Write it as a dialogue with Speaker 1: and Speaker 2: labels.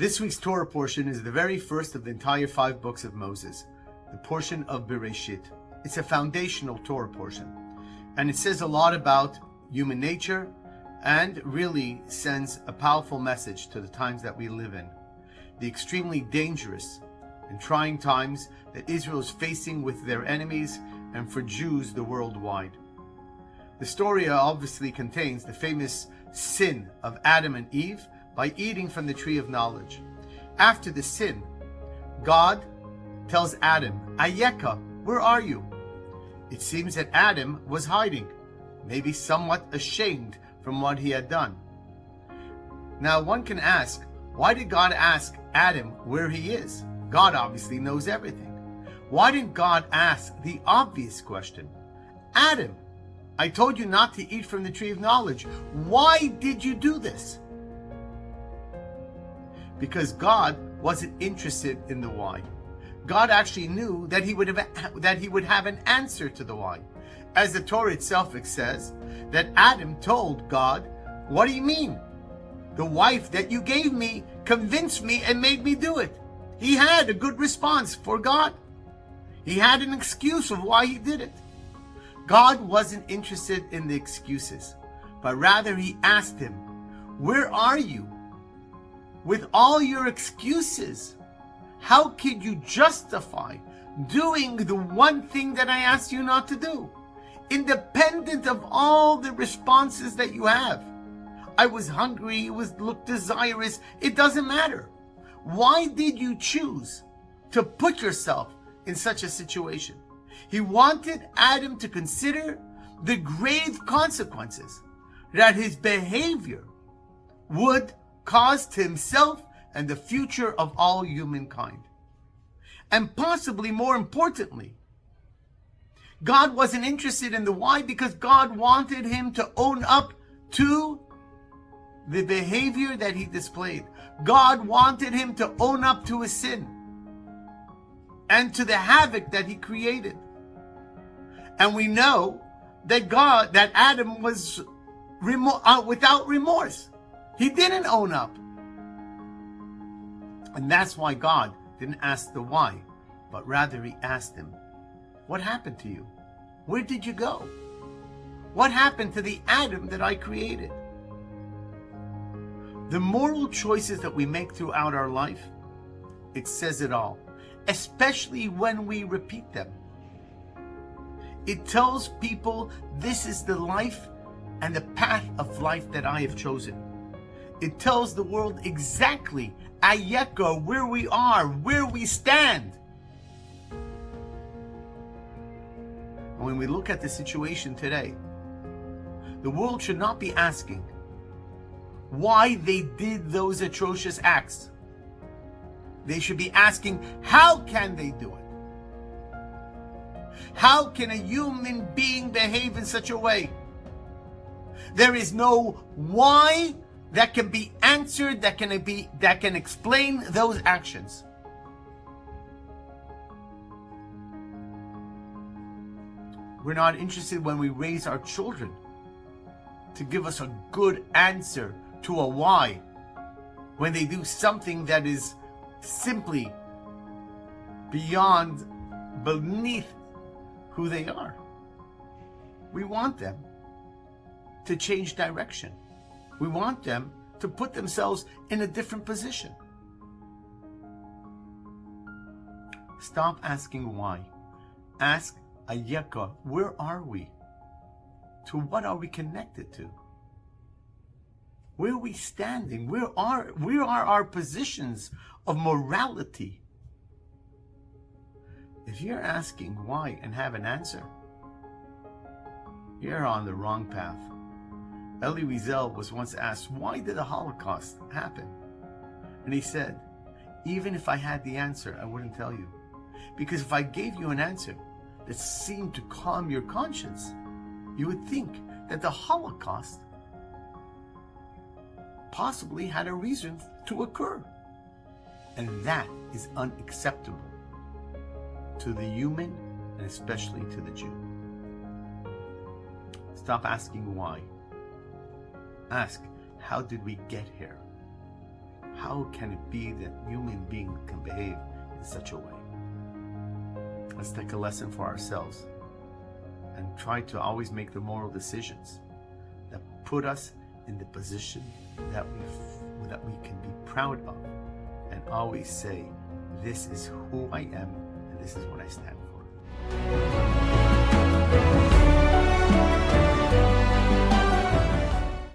Speaker 1: This week's Torah portion is the very first of the entire 5 books of Moses, the portion of Bereshit. It's a foundational Torah portion, and it says a lot about human nature and really sends a powerful message to the times that we live in, the extremely dangerous and trying times that Israel is facing with their enemies and for Jews the worldwide. The story obviously contains the famous sin of Adam and Eve by eating from the tree of knowledge. After the sin, God tells Adam, Ayeka, where are you? It seems that Adam was hiding, maybe somewhat ashamed from what he had done. Now one can ask, why did God ask Adam where he is? God obviously knows everything. Why didn't God ask the obvious question? Adam, I told you not to eat from the tree of knowledge. Why did you do this? Because God wasn't interested in the why. God actually knew that he would have an answer to the why. As the Torah itself says, that Adam told God, what do you mean? The wife that you gave me convinced me and made me do it. He had a good response for God. He had an excuse of why he did it. God wasn't interested in the excuses, but rather he asked him, where are you? With all your excuses, how could you justify doing the one thing that I asked you not to do? Independent of all the responses that you have. I was hungry, looked desirous, it doesn't matter. Why did you choose to put yourself in such a situation? He wanted Adam to consider the grave consequences that his behavior would cause to himself and the future of all humankind. And possibly more importantly, God wasn't interested in the why because God wanted him to own up to the behavior that he displayed. God wanted him to own up to his sin and to the havoc that he created. And we know that Adam was without remorse. He didn't own up. And that's why God didn't ask the why, but rather he asked him, what happened to you? Where did you go? What happened to the Adam that I created? The moral choices that we make throughout our life, it says it all, especially when we repeat them. It tells people this is the life and the path of life that I have chosen. It tells the world exactly, Ayeka, where we are, where we stand. When we look at the situation today, the world should not be asking why they did those atrocious acts. They should be asking, how can they do it? How can a human being behave in such a way? There is no why that can be answered, that can explain those actions. We're not interested when we raise our children to give us a good answer to a why when they do something that is simply beneath who they are. We want them to change direction. We want them to put themselves in a different position. Stop asking why. Ask, Ayeka, where are we? To what are we connected to? Where are we standing? Where are our positions of morality? If you're asking why and have an answer, you're on the wrong path. Elie Wiesel was once asked, why did the Holocaust happen? And he said, even if I had the answer, I wouldn't tell you. Because if I gave you an answer that seemed to calm your conscience, you would think that the Holocaust possibly had a reason to occur. And that is unacceptable to the human and especially to the Jew. Stop asking why. Ask, how did we get here? how can it be that human beings can behave in such a way? Let's take a lesson for ourselves and try to always make the moral decisions that put us in the position that we can be proud of, and always say, this is who I am and this is what I stand for.